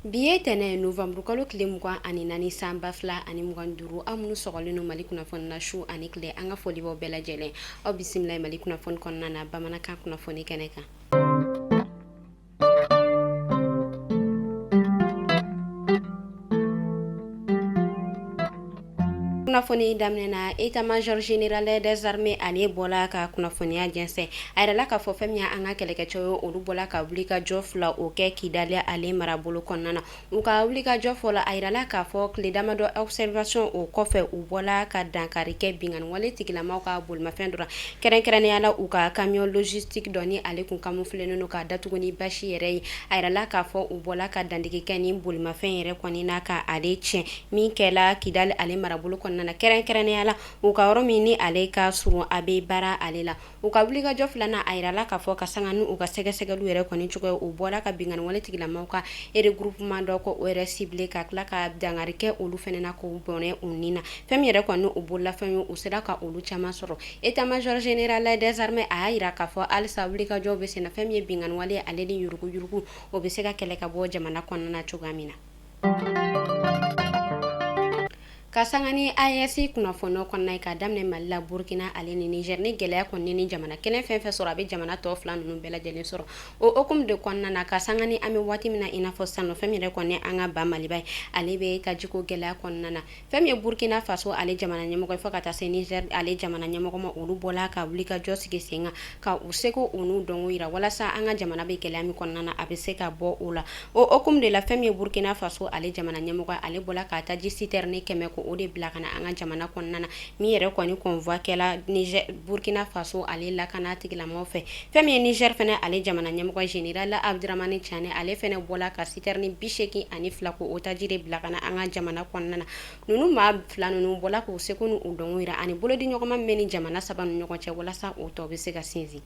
Bi ye tɛnɛ novembre kalo tile 24 san 2025 aw minnu sɔgɔlen no Mali kunnafoni na su ani tile an ka foli b'aw bɛɛ lajɛlen aw bisimila Mali kunnafoni kɔnɔna na bamanankan kunnafoni kɛnɛ kan. Kunnafoni daminɛna état-major général des armées ale bɔla ka kunnafoniya jɛnsɛn a yirala k'a fɔ fɛn min an ka kɛlɛkɛcɛw ye olu bɔla ka wuli ka jɔ fila o kɛ Kidali ale marabolo kɔnɔna na u ka wuli ka jɔ fɔlɔ a yirala k'a fɔ tile damadɔ observation o kɔfɛ u bɔla ka dankari kɛ bingani wale tigilamaw ka bolimafɛn dɔ la kɛrɛnkɛrɛnneyala u ka camion logistique dɔ ni ale kun camouflenen no ka datugu ni basi yɛrɛ ye a yirala k'a fɔ u bɔla ka dandigi kɛ ni bolimafɛn yɛrɛ kɔni na ka ale tiɲɛ min kɛla Kidali ale marabolo kɔnɔna na kɛrɛnkɛrɛnneyala u ka yɔrɔ min ni ale ka surun a bɛ baara ale la u ka wulikajɔ filanan a yirala k'a fɔ ka sanga ni u ka sɛgɛsɛgɛliw yɛrɛ kɔni cogo ye u bɔla ka bingani wale tigilamaw ka regroupement dɔ ko o yɛrɛ ciblé ka tila ka dangari kɛ olu fɛnɛ na k'u bɔnɛ u ni na fɛn min yɛrɛ kɔni u bololafɛn ye u sera ka olu caman sɔrɔ état-major général des armées a y'a yira k'a fɔ halisa wulikajɔw bɛ sen na fɛn min ye bingani wale ale ni yuruguyurugu o bɛ se ka kɛlɛ ka bɔ jamana kɔnɔna na cogoya min na. Ka sanga ni AES kunnafoni kɔnɔna ye ka daminɛ Mali la Burkina ale ni Niger ni gɛlɛya kɔni ni jamana kelen fɛn fɛn sɔrɔ a bɛ jamana tɔ fila ninnu bɛɛ lajɛlen sɔrɔ o hukumu de kɔnɔna na ka sanga ni an bɛ waati min na i n'a fɔ sisan nɔ fɛn min yɛrɛ kɔni an ka ba Maliba ye ale bɛ tajiko gɛlɛya kɔnɔna na fɛn min ye Burkina Faso ale jamana ɲɛmɔgɔ ye fɔ ka taa se Niger ale jamana ɲɛmɔgɔ ma olu bɔla ka wuli ka jɔ sigi sen kan ka u seko u n'u dɔnko yira walasa an ka jamana bɛ gɛlɛya min kɔnɔna na a bɛ se ka bɔ o la o hukumu de la fɛn min ye Burkina Faso ale jamana ɲɛmɔgɔ ale bɔla ka taji citerne 100 ko o de bila kana an ka jamana kɔnɔna na min yɛrɛ kɔni convoi kɛla Niger Burkina Faso ale lakana tigilamɔgɔw fɛ fɛn min ye Niger fɛnɛ ale jamana ɲɛmɔgɔ général Abdramane Tiani ale fɛnɛ bɔla ka citerne 82 ko o taji de bila kana an ka jamana kɔnɔna na nunu maa fila nunu bɔla k'u seko n'u dɔnko yira ani bolodi ɲɔgɔnma min bɛ ni jamana saba ni ɲɔgɔn cɛ walasa o tɔ bɛ se ka sinsin.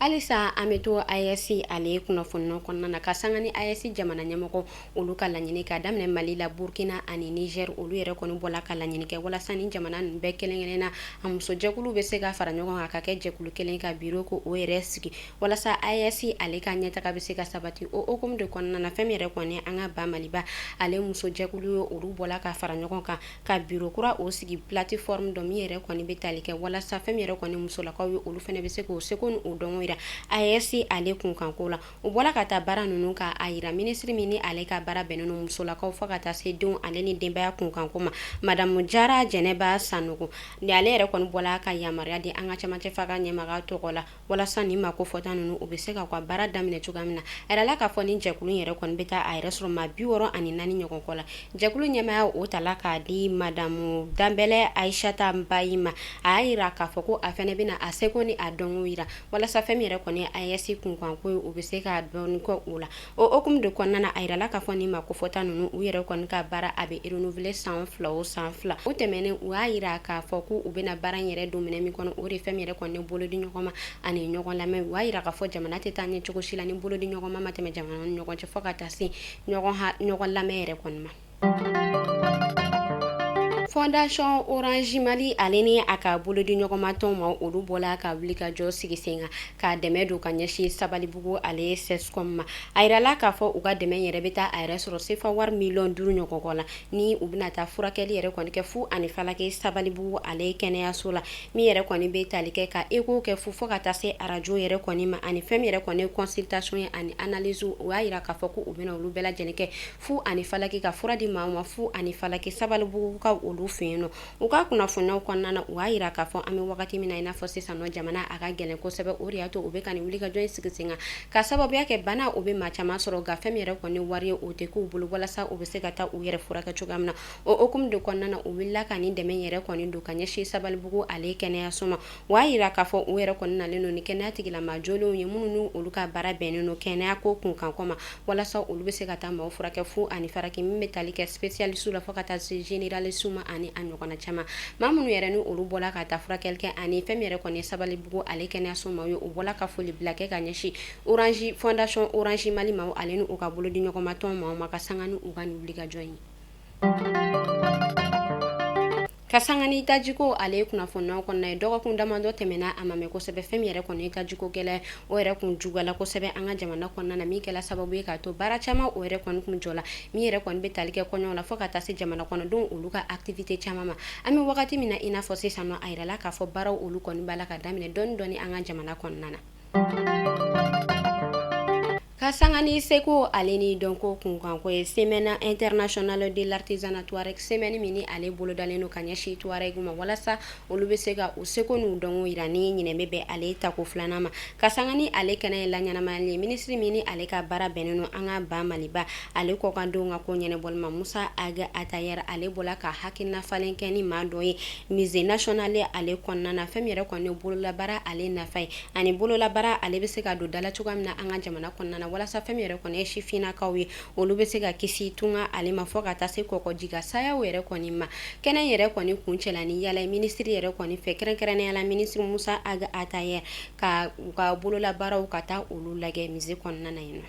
Alisa an bɛ to AES ale kunnafoni kɔnɔna na ka sanga ni AES jamana ɲɛmɔgɔ olu ka laɲini ka daminɛ Mali la Burkina ani Niger olu yɛrɛ kɔni bɔla ka laɲini kɛ walasa ni jamana ninnu bɛɛ kelen-kelen na a musojɛkulu bɛ se ka fara ɲɔgɔn kan ka kɛ jɛkulu kelen ka bureau ko o yɛrɛ sigi walasa AES ale ka ɲɛtaga bɛ se ka sabati o hukumu de kɔnɔna na fɛn min yɛrɛ kɔni an ka ba Maliba ale musojɛkulu ye olu bɔla ka fara ɲɔgɔn kan ka bureau kura o sigi plateforme dɔ min yɛrɛ kɔni bɛ tali kɛ walasa fɛn min yɛrɛ kɔni musolakaw ye olu fɛnɛ bɛ se k'o seko n'u dɔnko yira AES ale kunkanko la u bɔla ka taa baara ninnu ka a yira ministre min ni ale ka baara bɛnnen no musolakaw fɔ ka taa se denw ale ni denbaya kunkanko ma madamu Jara Jɛnɛba Sanogo ni ale yɛrɛ kɔni bɔla ka yamaruya di an ka cɛmancɛ faga ɲɛmaga tɔgɔ la walasa ni mako fɔta ninnu u bɛ se ka ka baara daminɛ cogoya min na a yirala k'a fɔ ni jɛkulu yɛrɛ kɔni bɛ taa a yɛrɛ sɔrɔ maa 64 ɲɔgɔn kɔ la jɛkulu ɲɛmaya o tala k'a di madamu Danbɛlɛ Aïssata Mbaye ma a y'a yira k'a fɔ ko a fɛnɛ bɛna a seko ni a dɔnko yira walasa fɛn min yɛrɛ kɔni AES kunkanko ye u bɛ se ka dɔɔni kɔ o la o hukumu de kɔnɔna na a yirala k'a fɔ ni mako fɔta ninnu u yɛrɛ kɔni ka baara a bɛ renouveler san fila o san fila o tɛmɛnen u y'a yira k'a fɔ ko u bɛna baara in yɛrɛ don minɛ min kɔnɔ o de fɛn min yɛrɛ kɔni bolodi ɲɔgɔn ma ani ɲɔgɔn lamɛn u y'a yira k'a fɔ jamana tɛ taa ɲɛ cogo si la ni bolodi ɲɔgɔn ma tɛmɛ jamana ni ɲɔgɔn cɛ fɔ ka taa se ɲɔgɔn lamɛn yɛrɛ kɔni ma. Fondation Orange Mali ale ni a ka bolodi ɲɔgɔnma tɔnw ma olu bɔla ka wuli ka jɔ sigi sen kan ka dɛmɛ don ka ɲɛsin Sabalibugu ale CESCOM ma a yirala k'a fɔ u ka dɛmɛ yɛrɛ bɛ taa a yɛrɛ sɔrɔ sefa wari miliyɔn 5 ɲɔgɔn kɔ la ni u bɛna taa furakɛli yɛrɛ kɔni kɛ fu ani falake Sabalibugu ale kɛnɛyaso la min yɛrɛ kɔni bɛ tali kɛ ka écho kɛ fu fɔ ka taa se arajo yɛrɛ kɔni ma ani fɛn min yɛrɛ kɔni consultation ye ani analyse u y'a yira k'a fɔ ko u bɛna olu bɛɛ lajɛlen kɛ fu ani falake ka fura di maa ma fu ani falake Sabalibugu ka olu fɛ yen nɔ u ka kunnafoniyaw kɔnɔna na u y'a yira k'a fɔ an bɛ wagati min na i n'a fɔ sisan nɔ jamana a ka gɛlɛn kosɛbɛ o de y'a to u bɛ ka nin wulikajɔ in sigi sen kan ka sababuya kɛ bana o bɛ maa caman sɔrɔ nka fɛn min yɛrɛ kɔni wari ye o tɛ k'u bolo walasa u bɛ se ka taa u yɛrɛ furakɛ cogoya min na o hukumu de kɔnɔna na u wulila ka nin dɛmɛ yɛrɛ kɔni don ka ɲɛsin Sabalibugu ale kɛnɛyaso ma u y'a yira k'a fɔ u yɛrɛ kɔni nalen don ni kɛnɛya tigilamaa jolenw ye minnu ni olu ka baara bɛnnen don kɛnɛya ko kunkanko ma walasa olu bɛ se ka taa maaw furakɛ fu ani faraki min bɛ tali kɛ spécialiste la fɔ ka taa se généraliste ma ani a ɲɔgɔnna caman maa minnu yɛrɛ ni olu bɔla ka taa furakɛli kɛ ani fɛn min yɛrɛ kɔni Sabalibugu ale kɛnɛyaso ma ye u bɔla ka foli bila kɛ ka ɲɛsin Orange Fondation Orange Mali ma ale ni u ka bolodi ɲɔgɔnma tɔn ma ka sanga ni u ka nin wulikajɔ in Kasangani tajiko ale kunnafoniyaw kɔnɔna ye dɔgɔkun damadɔ tɛmɛna a ma mɛn kosɛbɛ fɛn min yɛrɛ kɔni tajiko gɛlɛya o yɛrɛ kun jugala kosɛbɛ an ka jamana kɔnɔna na min kɛla sababu ye k'a to baara caman o yɛrɛ kɔni kun jɔla min yɛrɛ kɔni bɛ tali kɛ kɔɲɔw la fo ka taa se jamana kɔnɔdenw olu ka activité caman ma an bɛ wagati min na i n'a fɔ sisan nɔ a yirala k'a fɔ baaraw olu kɔni b'a la ka daminɛ dɔɔni dɔɔni an ka jamana kɔnɔna na. Kasangani seko ale ni dɔnko kunkan ko ye semaine internationale de l'artisanat Touareg semaine min ni ale bolo dalen no ka ɲɛsin Touareg ma walasa olu bɛ se ka u seko n'u dɔnko yira ni ɲinɛ bɛ ale tako filanan ma kasangani ale kɛnɛ ye laɲɛnamayali ministre min ni ale ka baara bɛnnen no an ka ba Maliba ale kɔkandenw ka ko ɲɛnɛbɔli ma Musa Aga Atayer ale bɔla ka hakilina falen kɛ ni maa dɔ ye musée national ale kɔnɔna na fɛn min yɛrɛ kɔni bololabaara ale nafa ye ani bololabaara ale bɛ se ka don dala cogoya min na an ka jamana kɔnɔna na walasa fɛn min yɛrɛ kɔni ye sifinnakaw ye olu bɛ se ka kisi tunga ale ma fɔ ka taa se kɔkɔji ka sayaw yɛrɛ kɔni ma kɛnɛ yɛrɛ kɔni kuncɛla ni yala ministre yɛrɛ kɔni fɛ kɛrɛnkɛrɛnnenya la ministre Musa Aga Atayer ka u ka bololabaaraw ka taa olu lajɛ musée kɔnɔna na yen nɔ.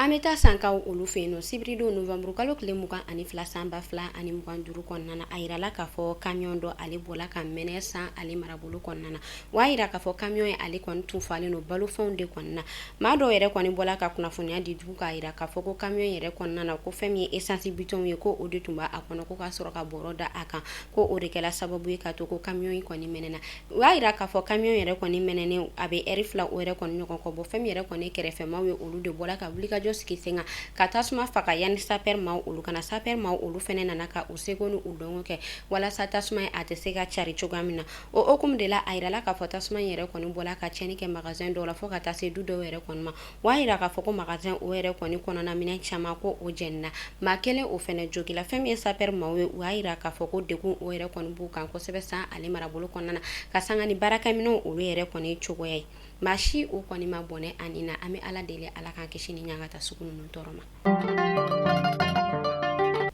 An bɛ taa sankaw olu fɛ yen nɔ sibirido novembre kalo tile 22 san 2025 kɔnɔna na a yirala k'a fɔ camion dɔ ale bɔla ka mɛnɛ san ale marabolo kɔnɔna na wa a yira k'a fɔ camion ye ale kɔni tun falen no balofɛnw de kɔnɔna na maa dɔw yɛrɛ kɔni bɔla ka kunnafoniya di jugu k'a yira k'a fɔ ko camion yɛrɛ kɔnɔna na ko fɛn min ye essence bitɔnw ye ko o de tun b'a kɔnɔ ko ka sɔrɔ ka bɔrɔ da a kan ko o de kɛla sababu ye k'a to ko camion in kɔni mɛnɛna o y'a yira k'a fɔ camion yɛrɛ kɔni mɛnɛnen a bɛ heure 2 o yɛrɛ kɔni ɲɔgɔn kɔ bɔ fɛn min yɛrɛ kɔni kɛrɛfɛmaw ye olu de bɔla ka wuli ka jɔ sigi sen kan ka tasuma faga yanni sapeur maaw olu kana sapeur maaw olu fɛnɛ nana ka u seko ni u dɔnko kɛ walasa tasuma a tɛ se ka cari cogoya min na o hokumu de la a yirala k'a fɔ tasuma yɛrɛ kɔni bɔla ka cɛnni kɛ magasin dɔw la fo ka taa se du dɔw yɛrɛ kɔni ma wa a yira k'a fɔ ko magasin o yɛrɛ kɔni kɔnɔna minɛn caman ko o jɛnina maa kelen o fɛnɛ jogila fɛn min ye sapeur maaw ye u y'a yira k'a fɔ ko degun o yɛrɛ kɔni b'u kan kosɛbɛ san ale marabolo kɔnɔna na ka sanga ni baarakɛminɛw olu yɛrɛ kɔni cogoya ye maa si o kɔni ma bɔnɛ ani na an bɛ ala deli ala k'an kisi ni ɲanga ta sugu ninnu tɔɔrɔ ma.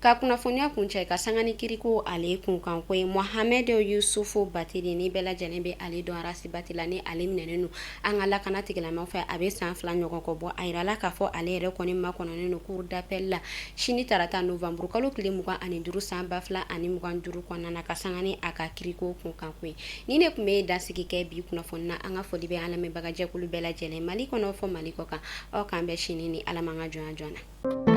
Ka kunnafoniya kuncɛ ka sanga ni kiriko ale kunkan ko ye Mohamed Yusufu Batili ni bɛɛ lajɛlen bɛ ale dɔn arasi bati la ni ale minɛnen no an ka lakana tigilamɔgɔw fɛ a bɛ san 2 ɲɔgɔn kɔ bɔ a yirala k'a fɔ ale yɛrɛ kɔni makɔnɔnen no cour d'appel la sini tarata novembre kalo tile 25 san 2025 kɔnɔna na ka sanga ni a ka kiriko kunkan ko ye ni ne kun bɛ dansigi kɛ bi kunnafoni na an ka foli bɛ an lamɛnbagajɛkulu bɛɛ lajɛlen Mali kɔnɔ fɔ Mali kɔ kan aw k'an bɛ sini ni Ala man ka jɔnya joona.